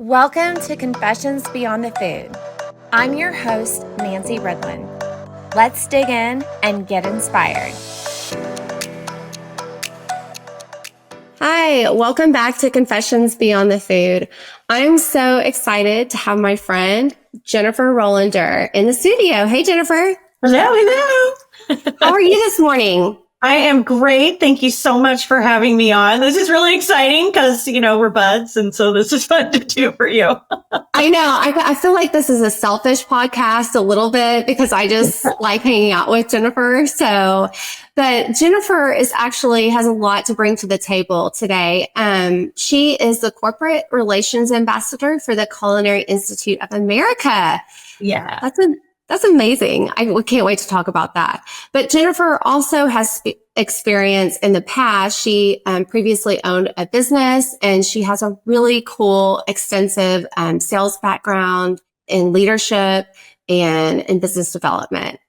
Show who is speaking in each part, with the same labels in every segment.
Speaker 1: Welcome to Confessions Beyond the Food. I'm your host, Nancy Redland. Let's dig in and get inspired. Hi, welcome back to Confessions Beyond the Food. I'm so excited to have my friend, Jennifer Rolander, in the studio. Hey, Jennifer.
Speaker 2: Hello.
Speaker 1: How are you this morning?
Speaker 2: I am great. Thank you so much for having me on. This is really exciting because, we're buds. And so this is fun to do for you.
Speaker 1: I know. I feel like this is a selfish podcast a little bit because I just like hanging out with Jennifer. But Jennifer has a lot to bring to the table today. She is the corporate relations ambassador for the Culinary Institute of America.
Speaker 2: Yeah.
Speaker 1: That's amazing. I can't wait to talk about that. But Jennifer also has experience in the past. She previously owned a business, and she has a really cool, extensive sales background in leadership and in business development.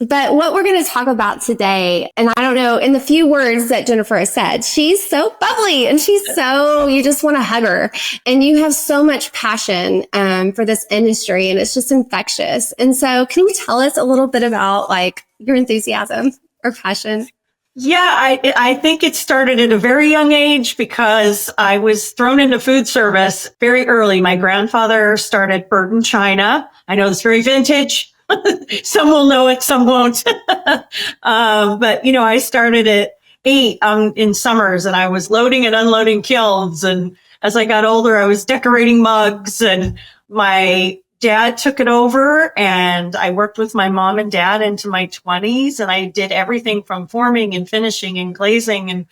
Speaker 1: But what we're going to talk about today, and I don't know, in the few words that Jennifer has said, she's so bubbly and you just want to hug her. And you have so much passion for this industry, and it's just infectious. And so can you tell us a little bit about your enthusiasm or passion?
Speaker 2: Yeah, I think it started at a very young age because I was thrown into food service very early. My grandfather started Burton China. I know it's very vintage. Some will know it, some won't. But I started at 8 in summers, and I was loading and unloading kilns. And as I got older, I was decorating mugs, and my dad took it over, and I worked with my mom and dad into my 20s, and I did everything from forming and finishing and glazing and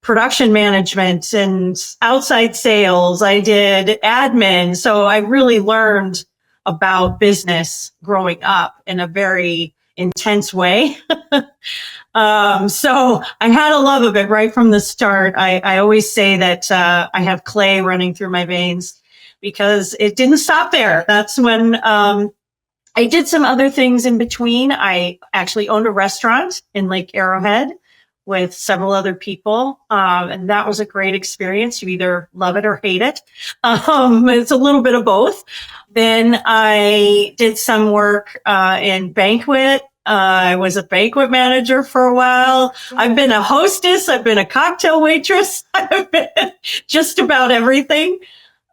Speaker 2: production management and outside sales. I did admin. So I really learned about business growing up in a very intense way. So I had a love of it right from the start. I always say that I have clay running through my veins because it didn't stop there. That's when I did some other things in between. I actually owned a restaurant in Lake Arrowhead with several other people. And that was a great experience. You either love it or hate it. It's a little bit of both. Then I did some work in banquet. I was a banquet manager for a while. I've been a hostess. I've been a cocktail waitress. I've been just about everything.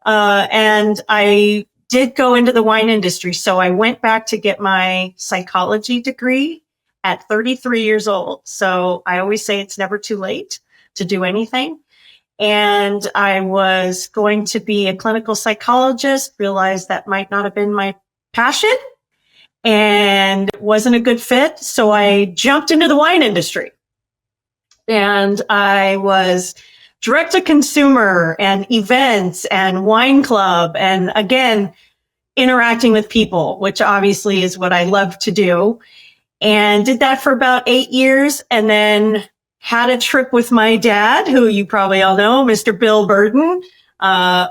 Speaker 2: And I did go into the wine industry. So I went back to get my psychology degree at 33 years old. So I always say it's never too late to do anything. And I was going to be a clinical psychologist, realized that might not have been my passion and wasn't a good fit. So I jumped into the wine industry, and I was direct to consumer and events and wine club. And again, interacting with people, which obviously is what I love to do. And did that for about 8 years, and then had a trip with my dad, who you probably all know, Mr. Bill Burton.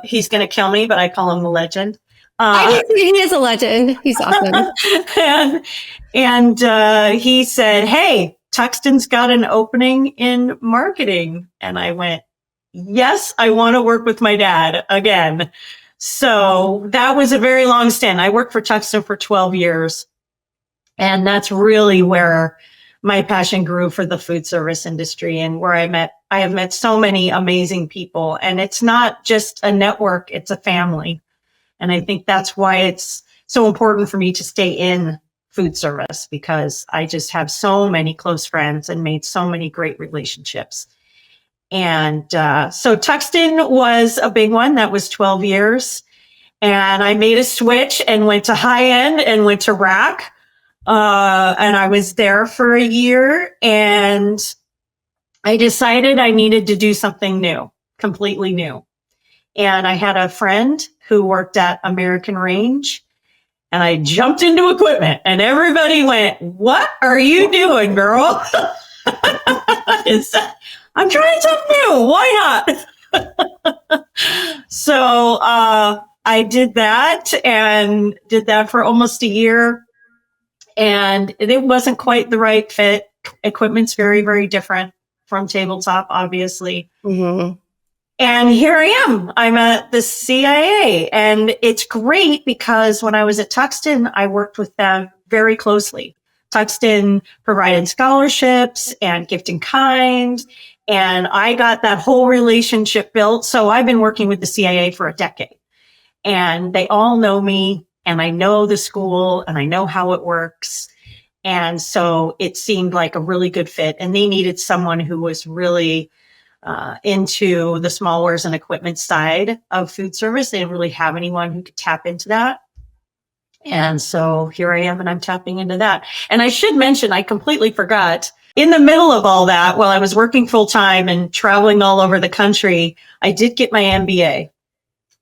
Speaker 2: He's going to kill me, but I call him the legend.
Speaker 1: He is a legend. He's awesome.
Speaker 2: and he said, "Hey, Tuxton's got an opening in marketing." And I went, "Yes, I want to work with my dad again." So that was a very long stint. I worked for Tuxton for 12 years. And that's really where my passion grew for the food service industry, and where I have met so many amazing people. And it's not just a network, it's a family. And I think that's why it's so important for me to stay in food service, because I just have so many close friends and made so many great relationships. And so Tuxton was a big one. That was 12 years. And I made a switch and went to high end and went to rack. And I was there for a year, and I decided I needed to do something new, completely new. And I had a friend who worked at American Range, and I jumped into equipment, and everybody went, "What are you doing, girl?" I'm trying something new. Why not? So, I did that for almost a year. And it wasn't quite the right fit. Equipment's very, very different from tabletop, obviously.
Speaker 1: Mm-hmm.
Speaker 2: And here I am. I'm at the CIA, and it's great because when I was at Tuxton, I worked with them very closely. Tuxton provided scholarships and gift in kind, and I got that whole relationship built. So I've been working with the CIA for a decade, and they all know me, and I know the school, and I know how it works. And so it seemed like a really good fit, and they needed someone who was really into the small wares and equipment side of food service. They didn't really have anyone who could tap into that. And so here I am, and I'm tapping into that. And I should mention, I completely forgot, in the middle of all that, while I was working full time and traveling all over the country, I did get my MBA.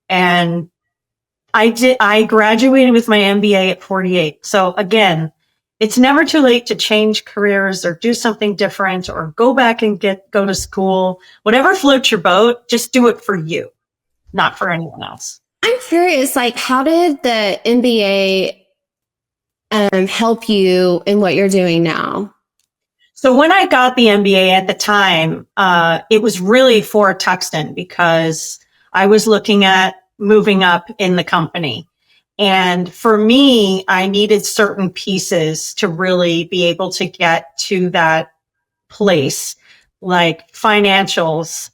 Speaker 2: And I graduated with my MBA at 48. So again, it's never too late to change careers or do something different or go back and go to school. Whatever floats your boat, just do it for you, not for anyone else.
Speaker 1: I'm curious, like, how did the MBA help you in what you're doing now?
Speaker 2: So when I got the MBA at the time, it was really for Tuxton because I was looking at moving up in the company. And for me, I needed certain pieces to really be able to get to that place, like financials,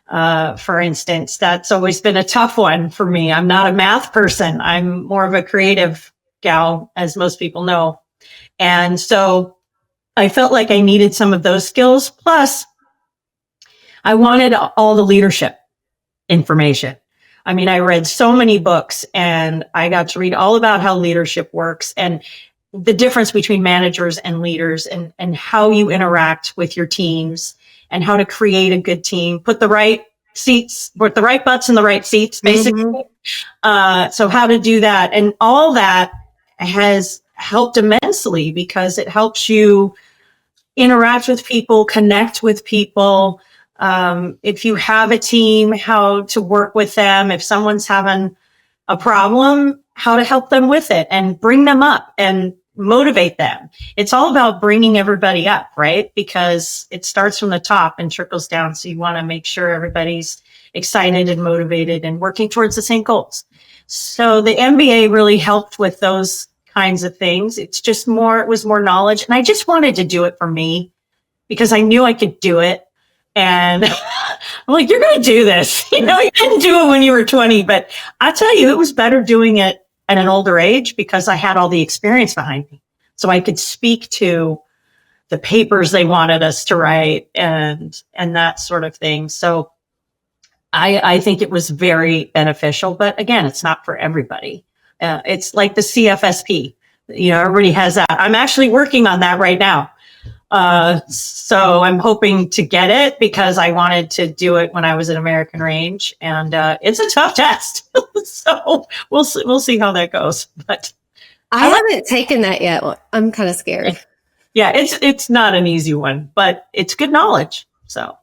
Speaker 2: for instance. That's always been a tough one for me. I'm not a math person. I'm more of a creative gal, as most people know. And so I felt like I needed some of those skills. Plus, I wanted all the leadership information. I mean, I read so many books, and I got to read all about how leadership works and the difference between managers and leaders, and how you interact with your teams and how to create a good team, put the right butts in the right seats, basically. Mm-hmm. So how to do that. And all that has helped immensely because it helps you interact with people, connect with people. If you have a team, how to work with them. If someone's having a problem, how to help them with it and bring them up and motivate them. It's all about bringing everybody up, right? Because it starts from the top and trickles down. So you want to make sure everybody's excited and motivated and working towards the same goals. So the MBA really helped with those kinds of things. It was more knowledge. And I just wanted to do it for me because I knew I could do it. And I'm like, you're going to do this. You didn't do it when you were 20, but I tell you, it was better doing it at an older age because I had all the experience behind me. So I could speak to the papers they wanted us to write and that sort of thing. So I think it was very beneficial, but again, it's not for everybody. It's like the CFSP, everybody has that. I'm actually working on that right now. So I'm hoping to get it because I wanted to do it when I was at American Range, and it's a tough test. So we'll see how that goes. But
Speaker 1: I haven't taken that yet. I'm kind of scared.
Speaker 2: Yeah, it's not an easy one, but it's good knowledge. So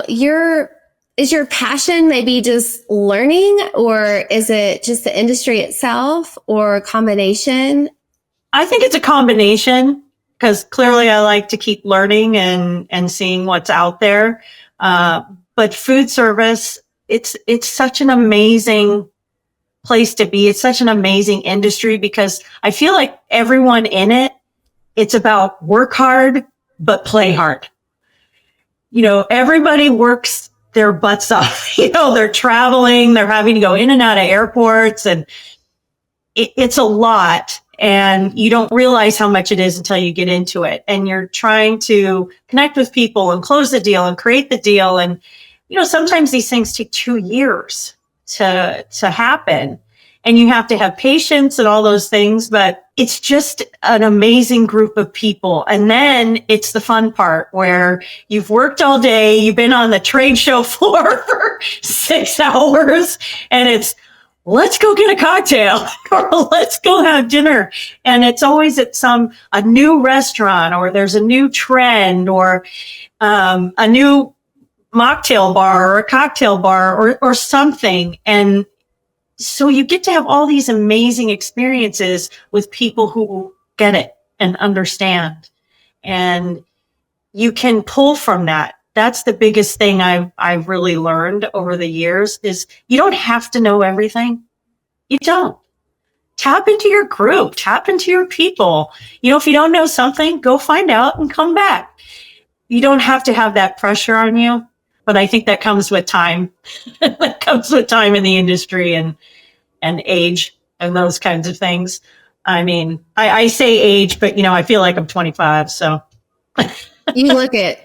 Speaker 2: is your passion maybe just learning, or is it just the industry itself, or a combination? I think it's a combination. Because clearly I like to keep learning and seeing what's out there. But food service, it's such an amazing place to be. It's such an amazing industry because I feel like everyone in it, it's about work hard, but play hard. Everybody works their butts off. They're traveling, they're having to go in and out of airports, and it's a lot. And you don't realize how much it is until you get into it. And you're trying to connect with people and close the deal and create the deal. And, sometimes these things take 2 years to happen. And you have to have patience and all those things. But it's just an amazing group of people. And then it's the fun part where you've worked all day. You've been on the trade show floor for 6 hours. And it's, let's go get a cocktail or let's go have dinner. And it's always at a new restaurant, or there's a new trend, or a new mocktail bar or a cocktail bar or something. And so you get to have all these amazing experiences with people who get it and understand. And you can pull from that that's the biggest thing I've really learned over the years is you don't have to know everything. You don't. Tap into your group, tap into your people. If you don't know something, go find out and come back. You don't have to have that pressure on you, but I think that comes with time. That comes with time in the industry and age and those kinds of things. I mean, I say age, but I feel like I'm 25, so.
Speaker 1: You look it.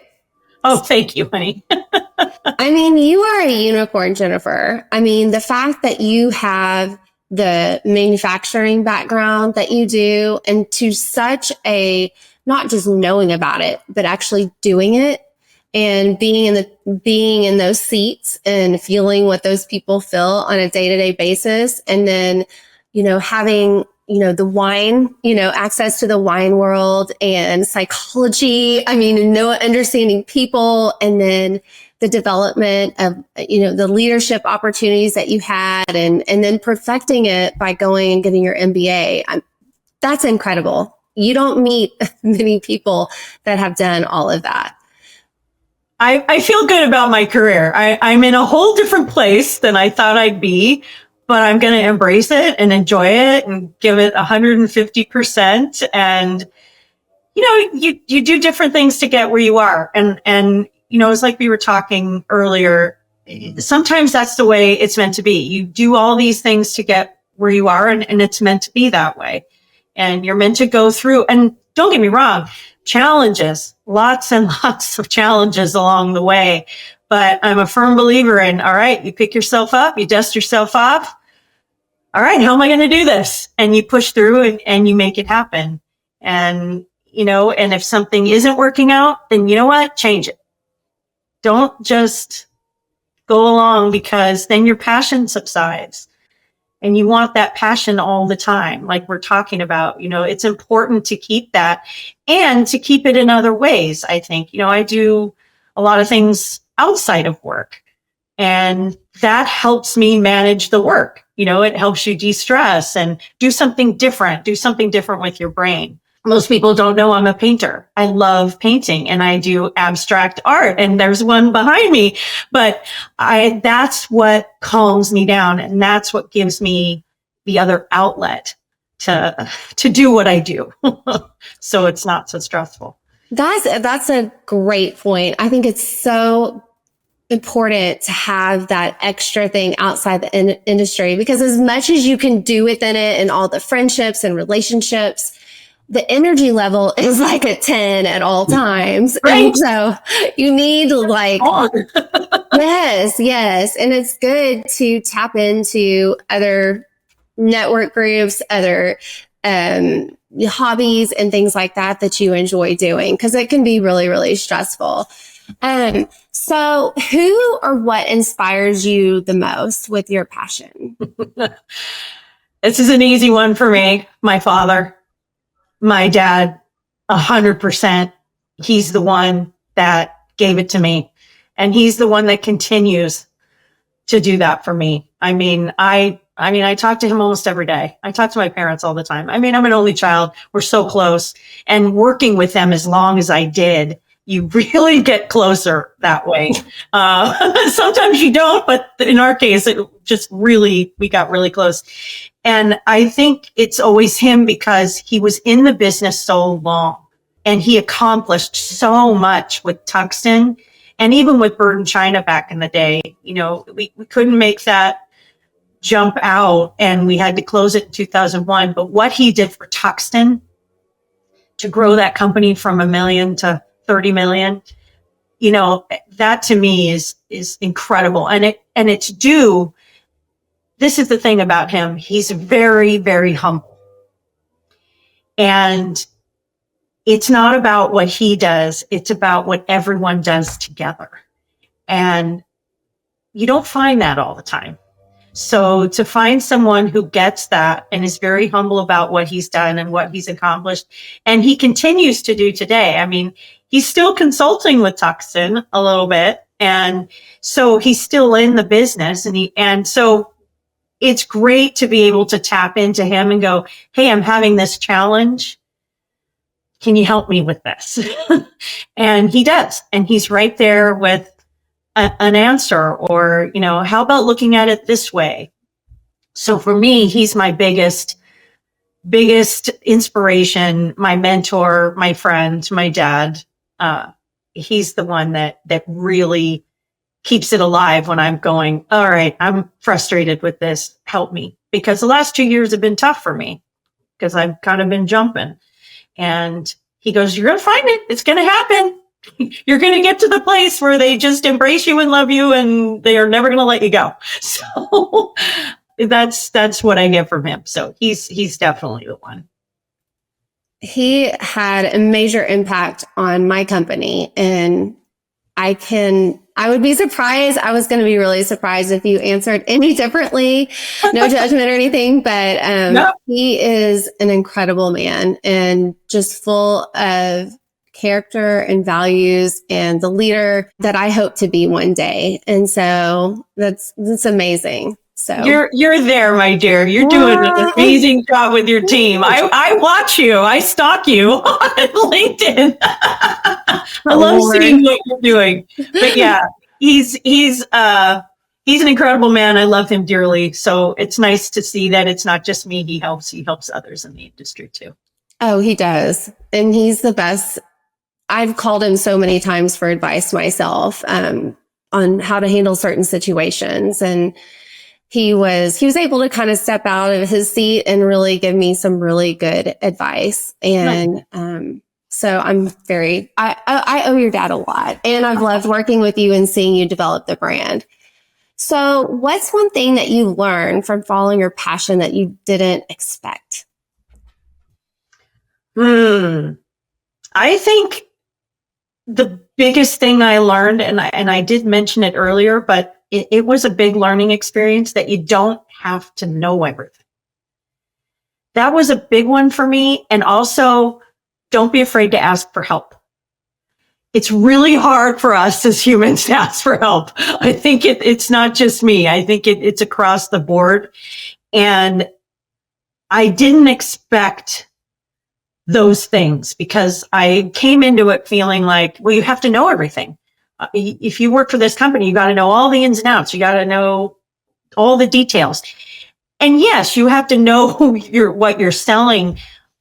Speaker 2: Oh, thank you, honey.
Speaker 1: I mean, you are a unicorn, Jennifer. I mean, the fact that you have the manufacturing background that you do, and to such a, not just knowing about it, but actually doing it and being in those seats and feeling what those people feel on a day-to-day basis. And then, having, the wine, access to the wine world and psychology. I mean, understanding people, and then the development of, the leadership opportunities that you had, and then perfecting it by going and getting your MBA. That's incredible. You don't meet many people that have done all of that.
Speaker 2: I feel good about my career. I'm in a whole different place than I thought I'd be, but I'm going to embrace it and enjoy it and give it 150%. And, you do different things to get where you are. And, it's like we were talking earlier. Sometimes that's the way it's meant to be. You do all these things to get where you are, and it's meant to be that way. And you're meant to go through, and don't get me wrong, challenges, lots and lots of challenges along the way. But I'm a firm believer in, all right, you pick yourself up, you dust yourself off. All right, how am I going to do this? And you push through and you make it happen. And, and if something isn't working out, then you know what? Change it. Don't just go along, because then your passion subsides. And you want that passion all the time, like we're talking about. It's important to keep that and to keep it in other ways. I think, I do a lot of things outside of work, and that helps me manage the work. It helps you de-stress and do something different with your brain. Most people don't know I'm a painter. I love painting, and I do abstract art, and there's one behind me, but that's what calms me down. And that's what gives me the other outlet to do what I do. So it's not so stressful.
Speaker 1: That's a great point. I think it's so important to have that extra thing outside the industry, because as much as you can do within it and all the friendships and relationships, the energy level is like a 10 at all times.
Speaker 2: Right.
Speaker 1: And so you need yes. And it's good to tap into other network groups, other hobbies and things like that you enjoy doing, because it can be really, really stressful. So who or what inspires you the most with your passion?
Speaker 2: This is an easy one for me. My father. My dad, 100%. He's the one that gave it to me, and he's the one that continues to do that for me. I mean, I talk to him almost every day. I talk to my parents all the time. I mean, I'm an only child. We're so close, and working with them as long as I did, you really get closer that way. Sometimes you don't, but in our case, we got really close. And I think it's always him, because he was in the business so long, and he accomplished so much with Tuxton, and even with Bird and China back in the day. We couldn't make that jump out, and we had to close it in 2001. But what he did for Tuxton to grow that company from $1 million to 30 million, that to me is incredible. And it's due. This is the thing about him. He's very, very humble. And it's not about what he does. It's about what everyone does together. And you don't find that all the time. So to find someone who gets that and is very humble about what he's done and what he's accomplished, and he continues to do today. I mean, he's still consulting with Tuxton a little bit. And so he's still in the business, and so it's great to be able to tap into him and go, hey, I'm having this challenge. can you help me with this? And he does. And he's right there with an answer, or, how about looking at it this way? So for me, he's my biggest inspiration, my mentor, my friend, my dad. He's the one that really keeps it alive when I'm going, all right, I'm frustrated with this. Help me. Because the last 2 years have been tough for me because I've kind of been jumping. And he goes, you're going to find it. It's going to happen. You're going to get to the place where they just embrace you and love you, and they are never going to let you go. So that's what I get from him. So he's definitely the one.
Speaker 1: He had a major impact on my company, and I would be surprised. I was going to be really surprised if you answered any differently. No judgment or anything, but
Speaker 2: No.
Speaker 1: He is an incredible man and just full of character and values, and the leader that I hope to be one day. And so that's amazing. So
Speaker 2: you're there, my dear. You're doing an amazing job with your team. I watch you. I stalk you on LinkedIn. I love seeing what you're doing. But yeah, he's an incredible man. I love him dearly. So it's nice to see that it's not just me. He helps others in the industry too.
Speaker 1: Oh, he does. And he's the best. I've called him so many times for advice myself on how to handle certain situations. And he was able to kind of step out of his seat and really give me some really good advice. And so I owe your dad a lot. And I've loved working with you and seeing you develop the brand. So what's one thing that you learned from following your passion that you didn't expect?
Speaker 2: I think the biggest thing I learned, and I did mention it earlier, but it was a big learning experience, that you don't have to know everything. That was a big one for me. And also, don't be afraid to ask for help. It's really hard for us as humans to ask for help. I think it's not just me. I think it's across the board. And I didn't expect those things, because I came into it feeling like, well, you have to know everything. If you work for this company, you got to know all the ins and outs. You got to know all the details. And yes, you have to know what you're selling,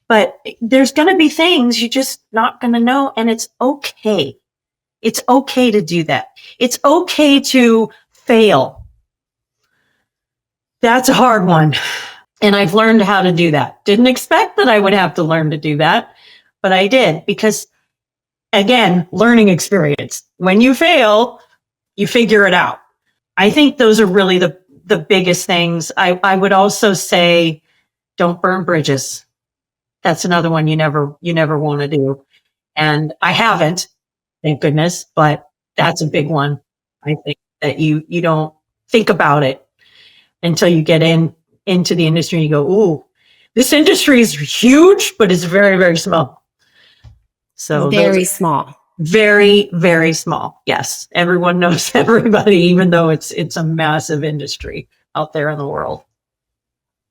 Speaker 2: but there's going to be things you're just not going to know. And it's okay. It's okay to do that. It's okay to fail. That's a hard one. And I've learned how to do that. Didn't expect that I would have to learn to do that, but I did, because, again, learning experience. When you fail, you figure it out. I think those are really the biggest things. I would also say, don't burn bridges. That's another one you never want to do. And I haven't, thank goodness, but that's a big one. I think that you don't think about it until you get into the industry and you go, ooh, this industry is huge, but it's very, very small. So
Speaker 1: very small.
Speaker 2: Very, very small. Yes. Everyone knows everybody, even though it's a massive industry out there in the world.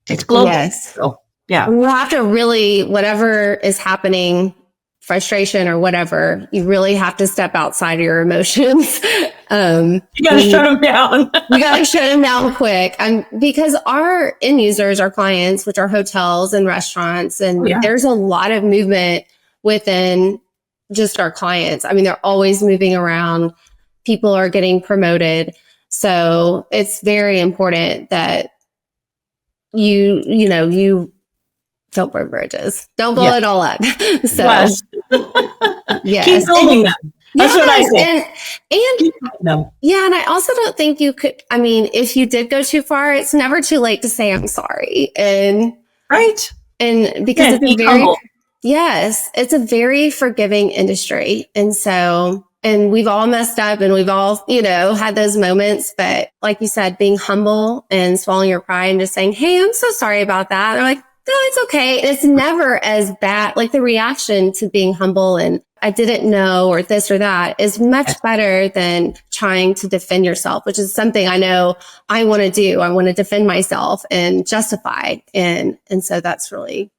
Speaker 2: It's global.
Speaker 1: Yes.
Speaker 2: So, yeah.
Speaker 1: We'll have to really, whatever is happening, frustration or whatever, you really have to step outside of your emotions.
Speaker 2: You got to shut them down.
Speaker 1: You got to shut them down quick. Because our end users, our clients, which are hotels and restaurants, and there's a lot of movement within just our clients. I mean, they're always moving around. People are getting promoted. So it's very important that you don't burn bridges. Don't blow it all up. So
Speaker 2: yes. Keep building them. That's what I say.
Speaker 1: And I also don't think you could, if you did go too far, it's never too late to say, I'm sorry. And
Speaker 2: right.
Speaker 1: And because it's a very forgiving industry. And so, and we've all messed up and we've all, had those moments, but like you said, being humble and swallowing your pride and just saying, hey, I'm so sorry about that. They're like, no, it's okay. And it's never as bad. Like the reaction to being humble and I didn't know, or this or that, is much better than trying to defend yourself, which is something I know I want to do. I want to defend myself and justify. And so that's really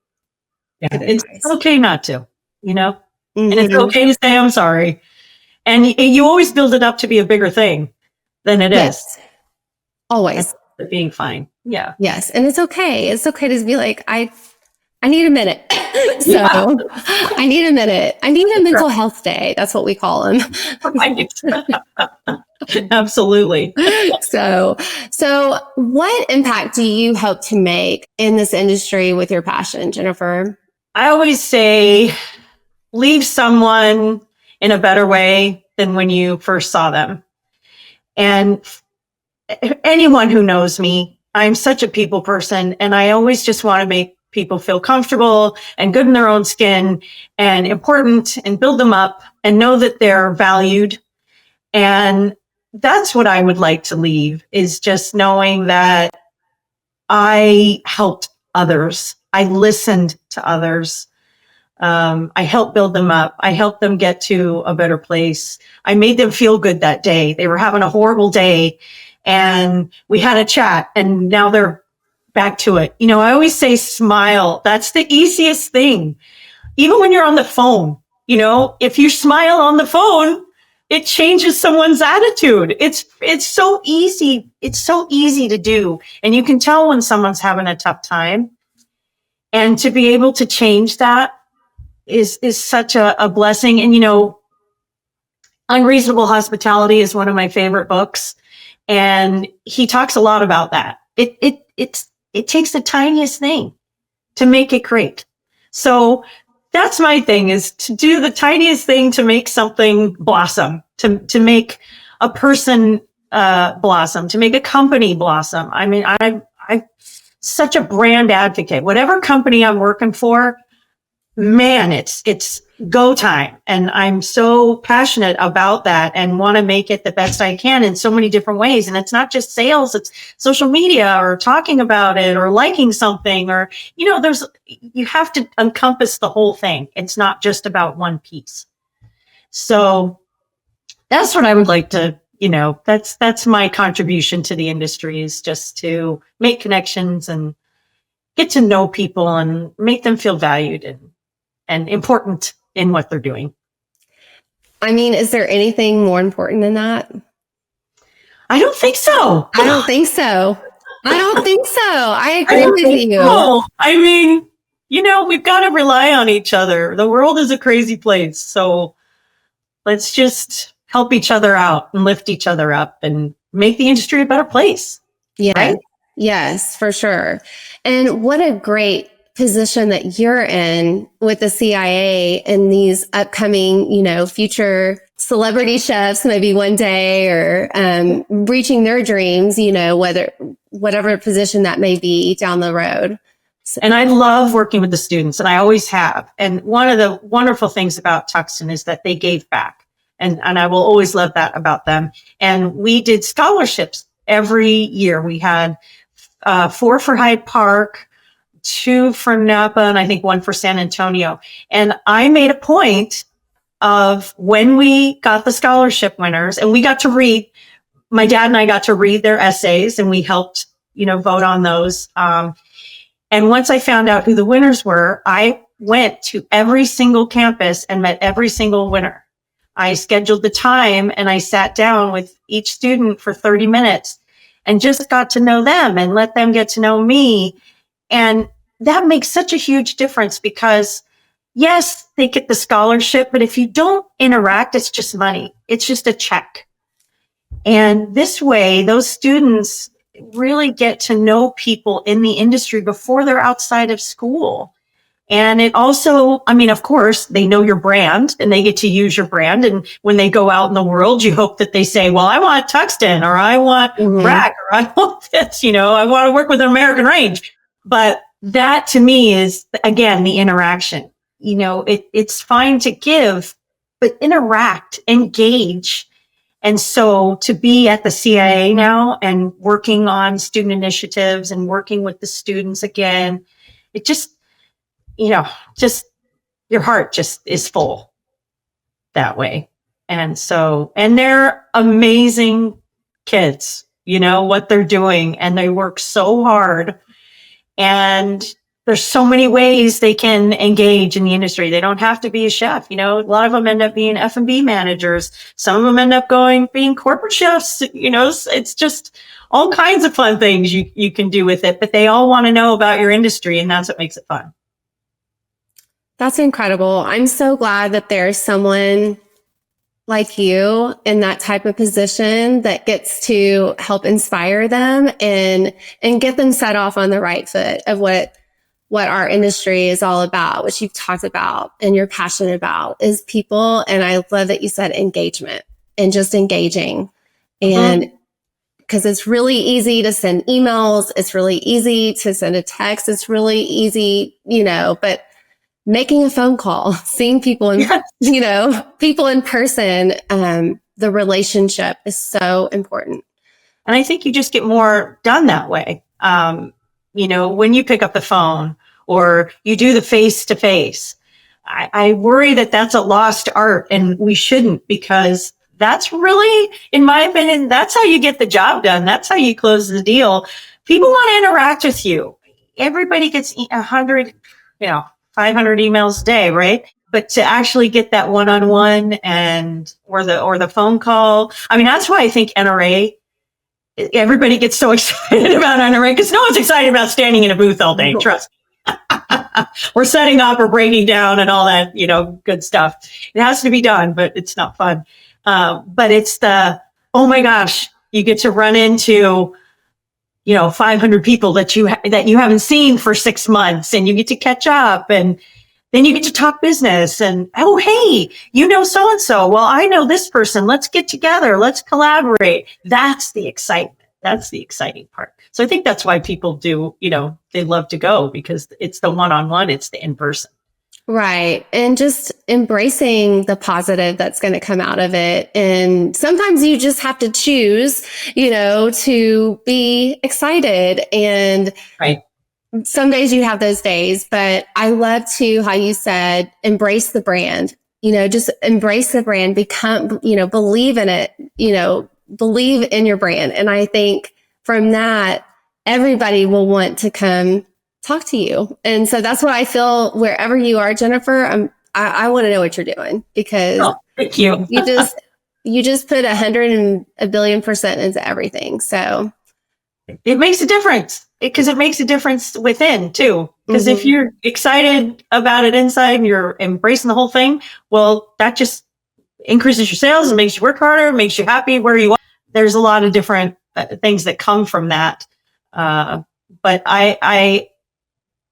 Speaker 2: it's okay not to. you know, and it's
Speaker 1: Mm-hmm.
Speaker 2: okay to say, I'm sorry. And you always build it up to be a bigger thing than it is.
Speaker 1: Yes. Always.
Speaker 2: That's being fine. Yeah.
Speaker 1: Yes. And it's okay. It's okay to be like, I need a minute. So
Speaker 2: Yeah.
Speaker 1: I need a minute. I need a mental health day. That's what we call them.
Speaker 2: Right. Absolutely.
Speaker 1: So what impact do you hope to make in this industry with your passion, Jennifer?
Speaker 2: I always say, leave someone in a better way than when you first saw them. And anyone who knows me, I'm such a people person, and I always just want to make people feel comfortable and good in their own skin and important and build them up and know that they're valued. And that's what I would like to leave, is just knowing that I helped others. I listened to others. I helped build them up. I helped them get to a better place. I made them feel good that day. They were having a horrible day and we had a chat and now they're back to it. You know, I always say smile. That's the easiest thing. Even when you're on the phone, you know, if you smile on the phone, it changes someone's attitude. It's so easy. It's so easy to do. And you can tell when someone's having a tough time. And to be able to change that is such a blessing. And, you know, Unreasonable Hospitality is one of my favorite books. And he talks a lot about that. It takes the tiniest thing to make it great. So that's my thing, is to do the tiniest thing to make something blossom, to make a person blossom, to make a company blossom. I mean, I'm such a brand advocate. Whatever company I'm working for, man, it's go time. And I'm so passionate about that and want to make it the best I can in so many different ways. And it's not just sales, it's social media or talking about it or liking something, or, you know, you have to encompass the whole thing. It's not just about one piece. So that's what I would like to, you know, that's my contribution to the industry, is just to make connections and get to know people and make them feel valued and important in what they're doing.
Speaker 1: I mean, is there anything more important than that?
Speaker 2: I don't think so.
Speaker 1: I don't think so. I don't think so. I agree with you.
Speaker 2: So. I mean, you know, we've got to rely on each other. The world is a crazy place. So let's just help each other out and lift each other up and make the industry a better place.
Speaker 1: Yeah.
Speaker 2: Right?
Speaker 1: Yes, for sure. And what a great position that you're in with the CIA and these upcoming, you know, future celebrity chefs, maybe one day, or reaching their dreams, you know, whatever position that may be down the road. So.
Speaker 2: And I love working with the students, and I always have. And one of the wonderful things about Tuxton is that they gave back. And I will always love that about them. And we did scholarships every year. We had 4 for Hyde Park, 2 for Napa, and I think 1 for San Antonio. And I made a point of, when we got the scholarship winners, and we got to read, my dad and I got to read their essays, and we helped, you know, vote on those. And once I found out who the winners were, I went to every single campus and met every single winner. I scheduled the time and I sat down with each student for 30 minutes and just got to know them and let them get to know me. And that makes such a huge difference, because yes, they get the scholarship, but if you don't interact, it's just money. It's just a check. And this way, those students really get to know people in the industry before they're outside of school. And it also, I mean, of course, they know your brand and they get to use your brand. And when they go out in the world, you hope that they say, well, I want Tuxton, or I want Rack, or I want this, you know, I want to work with an American Range. But that to me is, again, the interaction. You know, it's fine to give, but interact, engage. And so to be at the CIA now and working on student initiatives and working with the students again, it just, you know, just your heart just is full that way. And so, and they're amazing kids, you know, what they're doing, and they work so hard. And there's so many ways they can engage in the industry. They don't have to be a chef. A lot of them end up being F&B managers. Some of them end up being corporate chefs. It's just all kinds of fun things you can do with it, but they all want to know about your industry, and that's what makes it fun.
Speaker 1: That's incredible. I'm so glad that there's someone like you in that type of position that gets to help inspire them and get them set off on the right foot of what our industry is all about, which you've talked about and you're passionate about is people. And I love that you said engagement and just engaging. And because it's really easy to send emails. It's really easy to send a text. It's really easy, but making a phone call, seeing people people in person, the relationship is so important.
Speaker 2: And I think you just get more done that way. When you pick up the phone or you do the face-to-face, I worry that that's a lost art, and we shouldn't, because that's really, in my opinion, that's how you get the job done. That's how you close the deal. People want to interact with you. Everybody gets 100, 500 emails a day, right? But to actually get that one-on-one or the phone call, that's why I think NRA, everybody gets so excited about NRA, because no one's excited about standing in a booth all day. Trust me. We're setting up or breaking down and all that, good stuff. It has to be done, but it's not fun. But it's oh my gosh, you get to run into 500 people that you haven't seen for 6 months, and you get to catch up, and then you get to talk business, and, oh, hey, so-and-so. Well, I know this person. Let's get together. Let's collaborate. That's the excitement. That's the exciting part. So I think that's why people do, they love to go, because it's the one-on-one, it's the in-person.
Speaker 1: Right. And just embracing the positive that's going to come out of it. And sometimes you just have to choose, to be excited. And
Speaker 2: right.
Speaker 1: Some days you have those days, but I love too how you said, embrace the brand, just embrace the brand, become, believe in it, believe in your brand. And I think from that, everybody will want to come talk to you. And so that's what I feel wherever you are, Jennifer. I want to know what you're doing, because
Speaker 2: thank you.
Speaker 1: you just put 100 and a billion% into everything. So
Speaker 2: it makes a difference, because it makes a difference within too. Because if you're excited about it inside and you're embracing the whole thing, well, that just increases your sales and makes you work harder, makes you happy where you are. There's a lot of different things that come from that. But I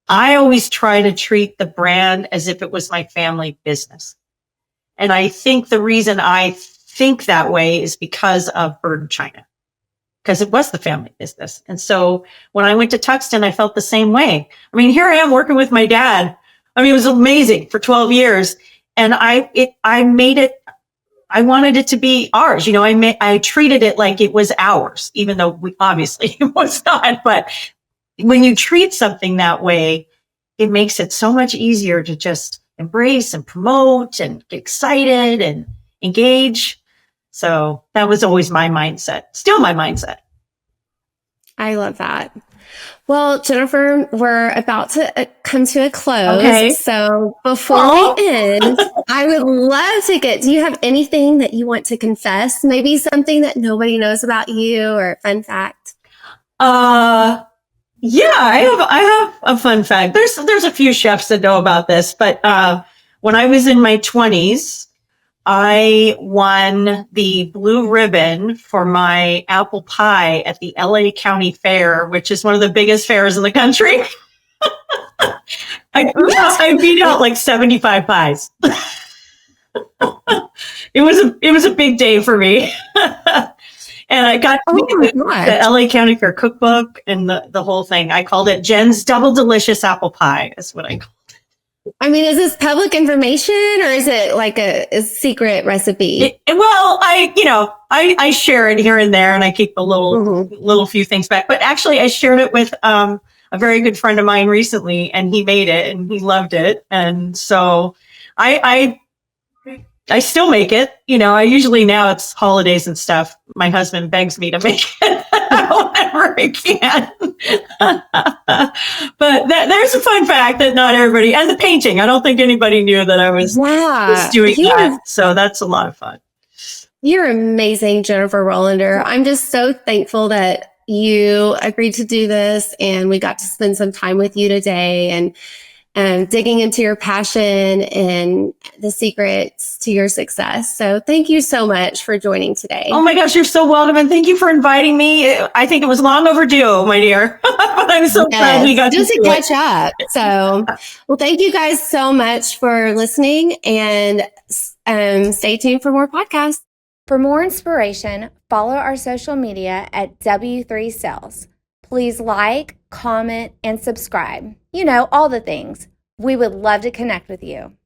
Speaker 2: always try to treat the brand as if it was my family business. And I think the reason I think that way is because of Bird in China, because it was the family business. And so when I went to Tuxton, I felt the same way. Here I am working with my dad. It was amazing for 12 years. And I made it, I wanted it to be ours. I treated it like it was ours, even though obviously it was not. But when you treat something that way, it makes it so much easier to just embrace and promote and get excited and engage. So that was always my mindset, still my mindset.
Speaker 1: I love that. Well, Jennifer, we're about to come to a close.
Speaker 2: Okay.
Speaker 1: So before we end, I would love to do you have anything that you want to confess? Maybe something that nobody knows about you, or a fun fact?
Speaker 2: Yeah, I have a fun fact. There's a few chefs that know about this, but when I was in my 20s, I won the blue ribbon for my apple pie at the LA County Fair, which is one of the biggest fairs in the country. I beat out like 75 pies. It was a big day for me. And I got the LA County Fair cookbook and the whole thing. I called it Jen's Double Delicious Apple Pie. Is what I called it.
Speaker 1: Is this public information, or is it like a secret recipe?
Speaker 2: I share it here and there, and I keep a little few things back. But actually, I shared it with a very good friend of mine recently, and he made it and he loved it. And so I still make it. I usually, now it's holidays and stuff, my husband begs me to make it whenever I can. But there's a fun fact that not everybody, and the painting, I don't think anybody knew that I was doing that. So that's a lot of fun.
Speaker 1: You're amazing, Jennifer Rolander. I'm just so thankful that you agreed to do this and we got to spend some time with you today and digging into your passion and the secrets to your success. So thank you so much for joining today.
Speaker 2: Oh my gosh, you're so welcome. And thank you for inviting me. I think it was long overdue, my dear. But I'm so glad we got
Speaker 1: just
Speaker 2: to
Speaker 1: catch up. So, well, thank you guys so much for listening and stay tuned for more podcasts.
Speaker 3: For more inspiration, follow our social media at W3Sales. Please like, comment, and subscribe. You know, all the things. We would love to connect with you.